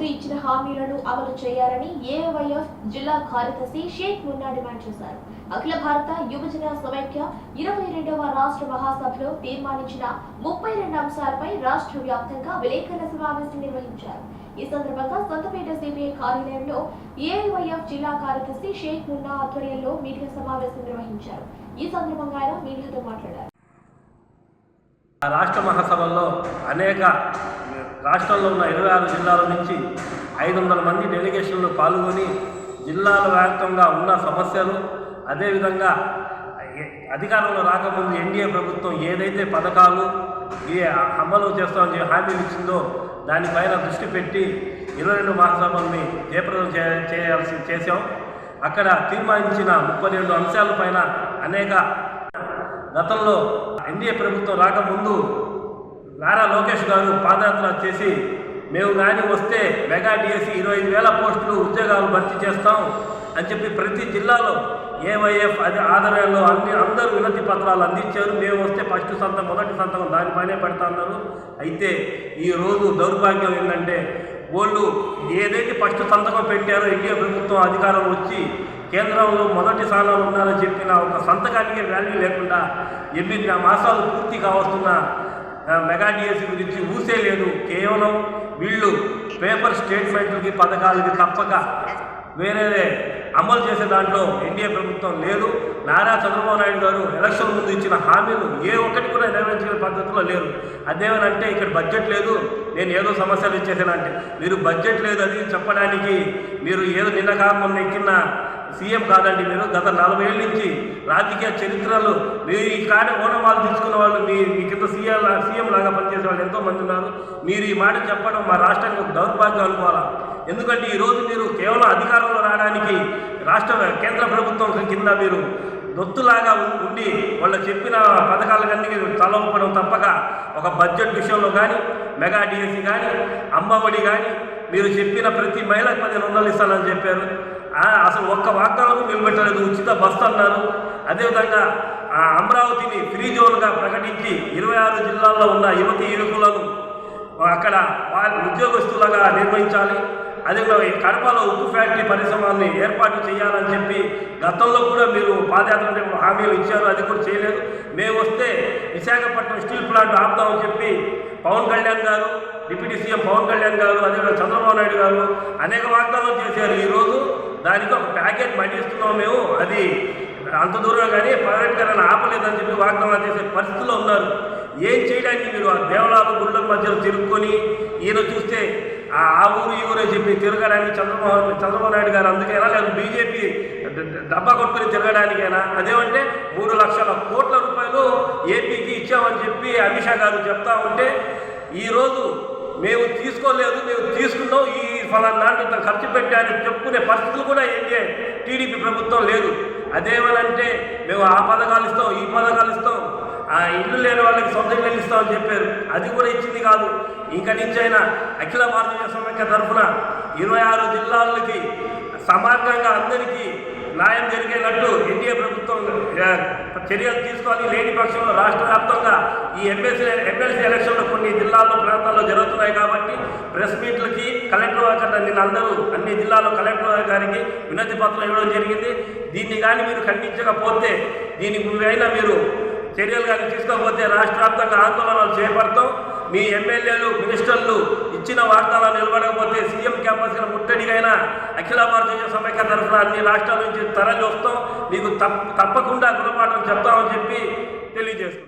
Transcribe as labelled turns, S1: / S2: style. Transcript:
S1: ముందు ఇచ్చిన హామీలను అమలు చేయాలని ఏఐవైఎఫ్ జిల్లా కార్యదర్శి షేక్ మున్నా డిమాండ్ చేశారు. అఖిల భారత యువజన సమైక్య 22వ రాష్ట్ర మహాసభలో తీర్మానించిన 32 అంశాలపై రాష్ట్ర వ్యాప్తంగా విలేకరుల సమావేశం నిర్వహించారు. ఈ సందర్భంగా సొంతపేట సిపిఐ కార్యాలయంలో ఏఐవైఎఫ్ జిల్లా కార్యదర్శి షేక్ మున్నా ఆధ్వర్యంలో మీడియా సమావేశం నిర్వహించారు. ఈ సందర్భంగా ఆయన మీడియాతో మాట్లాడారు.
S2: రాష్ట్ర మహాసభల్లో అనేక రాష్ట్రంలో ఉన్న 26 జిల్లాల నుంచి 500 మంది డెలిగేషన్లు పాల్గొని జిల్లాల వ్యాప్తంగా ఉన్న సమస్యలు, అదేవిధంగా అధికారంలో రాకముందు ఎన్డీఏ ప్రభుత్వం ఏదైతే పథకాలు అమలు చేస్తామని హామీలు ఇచ్చిందో దానిపైన దృష్టి పెట్టి 22 మహాసభల్ని జయప్రదం చేశాం. అక్కడ తీర్మానించిన 32 అంశాలపైన అనేక గతంలో ఎన్డీఏ ప్రభుత్వం రాకముందు నారా లోకేష్ గారు పాదయాత్ర చేసి మేము కానీ వస్తే మెగా డిఎస్సి 25,000 పోస్టులు ఉద్యోగాలు భర్తీ చేస్తాం అని చెప్పి ప్రతి జిల్లాలో ఏఐవైఎఫ్ ఆధ్వర్యంలో అందరూ వినతి పత్రాలు అందించారు. మేము వస్తే మొదటి సంతకం దానిపైనే పెడతా ఉన్నారు. అయితే ఈరోజు దౌర్భాగ్యం ఏంటంటే వాళ్ళు ఏదైతే ఫస్ట్ సంతకం పెట్టారో ఎన్డీఏ ప్రభుత్వం అధికారం వచ్చి కేంద్రంలో మొదటి స్థానంలో ఉన్నారని చెప్పిన ఒక సంతకానికి వాల్యూ లేకుండా 8 మాసాలు పూర్తి కావస్తున్న మెగా డిఎస్సి గురించి ఊసే లేదు. కేవలం వీళ్ళు పేపర్ స్టేట్మెంట్లకి పథకాలకి తప్పక వేరే అమలు చేసే దాంట్లో ఎన్డీఏ ప్రభుత్వం లేదు. నారా చంద్రబాబు నాయుడు గారు ఎలక్షన్ ముందు ఇచ్చిన హామీలు ఏ ఒక్కటి కూడా నెరవేర్చిన పద్ధతిలో లేరు. అదేమనంటే ఇక్కడ బడ్జెట్ లేదు, నేను ఏదో సమస్యలు ఇచ్చేసానంటే మీరు బడ్జెట్ లేదు అది చెప్పడానికి మీరు ఏదో నిన్న కాకుండా ఎక్కిన సీఎం కాదండి. మీరు గత 40 ఏళ్ళ నుంచి రాజకీయ చరిత్రలు మీరు ఈ కాడ ఓనమాలు తీసుకున్న వాళ్ళు మీ కింద సీఎం లాగా పనిచేసే వాళ్ళు ఎంతోమంది ఉన్నారు. మీరు ఈ మాట చెప్పడం మా రాష్ట్రానికి ఒక దౌర్భాగ్యం అనుకోవాలా. ఎందుకంటే ఈరోజు మీరు కేవలం అధికారంలో రావడానికి కేంద్ర ప్రభుత్వం కింద మీరు దొత్తులాగా ఉండి వాళ్ళు చెప్పిన పథకాలకన్నీ తలవపడం తప్పక ఒక బడ్జెట్ విషయంలో కానీ మెగా డిఎస్సి కానీ అమ్మఒడి కానీ మీరు చెప్పిన ప్రతి మహిళకు 1500 ఇస్తానని చెప్పారు. అసలు ఒక్క వాగ్దానం నిలబెట్టలేదు. ఉచిత బస్సు అన్నారు. అదేవిధంగా అమరావతిని ఫ్రీ జోన్గా ప్రకటించి 26 జిల్లాల్లో ఉన్న యువకులను అక్కడ ఉద్యోగస్తులుగా నిర్వహించాలి. అదేవిధంగా కడపలో ఉక్కు ఫ్యాక్టరీ పరిశ్రమని ఏర్పాటు చేయాలని చెప్పి గతంలో కూడా మీరు పాదయాత్ర హామీలు ఇచ్చారు. అది కూడా చేయలేదు. మేము వస్తే విశాఖపట్నం స్టీల్ ప్లాంట్ ఆపుదామని చెప్పి పవన్ కళ్యాణ్ గారు, డిప్యూటీ సీఎం పవన్ కళ్యాణ్ గారు, అదేవిధంగా చంద్రబాబు నాయుడు గారు అనేక వాగ్దానాలు చేశారు. ఈరోజు దానికి ఒక ప్యాకేజ్ మళ్ళిస్తున్నాం మేము, అది అంత దూరం కానీ ప్రైవేట్కరణ ఆపలేదని చెప్పి వాగ్దానాలు చేసే పరిస్థితుల్లో ఉన్నారు. ఏం చేయడానికి మీరు ఆ దేవాలయాలు గుళ్ళ మధ్యలో తిరుక్కొని ఈయన చూస్తే ఆ ఊరు ఈ ఊరే చెప్పి తిరగడానికి చంద్రబాబు నాయుడు గారు అందుకేనా, లేదు బీజేపీ డబ్బా కొట్టుకుని తిరగడానికైనా? అదేమంటే 3 లక్షల కోట్ల రూపాయలు ఏపీకి ఇచ్చామని చెప్పి అమిత్ షా గారు చెప్తా ఉంటే ఈరోజు మేము తీసుకోలేదు, మేము తీసుకున్నాం ఈ ఫలానా ఇంత ఖర్చు పెట్టాలని చెప్పుకునే పరిస్థితులు కూడా ఏంటి టీడీపీ ప్రభుత్వం లేదు. అదేమనంటే మేము ఆ పథకాలు ఇస్తాం, ఈ పథకాలు ఇస్తాం, ఆ ఇల్లు లేని వాళ్ళకి సొంత ఇళ్ళు ఇస్తామని చెప్పారు. అది కూడా ఇచ్చింది కాదు. ఇంక నుంచి అయినా అఖిల భారతీయ సమైక్య తరఫున 26 జిల్లాలకి సమగ్రంగా అందరికీ న్యాయం జరిగేటట్టు ఎన్డీఏ ప్రభుత్వం చర్యలు తీసుకోవాలి. లేని పక్షంలో రాష్ట్ర వ్యాప్తంగా ఈ ఎమ్మెల్సీ ఎలక్షన్లు కొన్ని జిల్లాల్లో ప్రాంతాల్లో జరుగుతున్నాయి కాబట్టి ప్రెస్ మీట్లకి కలెక్టర్ నిన్న అందరూ అన్ని జిల్లాల్లో కలెక్టర్ గారికి వినతి పత్రం ఇవ్వడం జరిగింది. దీన్ని కానీ మీరు ఖండించకపోతే దీనికి అయినా మీరు చర్యలు కానీ తీసుకోకపోతే రాష్ట్ర వ్యాప్తంగా ఆందోళనలు చేపడతాం. మీ ఎమ్మెల్యేలు మినిస్టర్లు ఇచ్చిన వాగ్దానాలు నిలబడకపోతే సీఎం క్యాంపస్గా ముట్టడిగైనా అఖిల భారతీయ సమైక్య తరఫున అన్ని రాష్ట్రాల నుంచి తరలి వస్తాం. మీకు తప్పకుండా గుణపాఠం చెప్తామని చెప్పి తెలియజేస్తాం.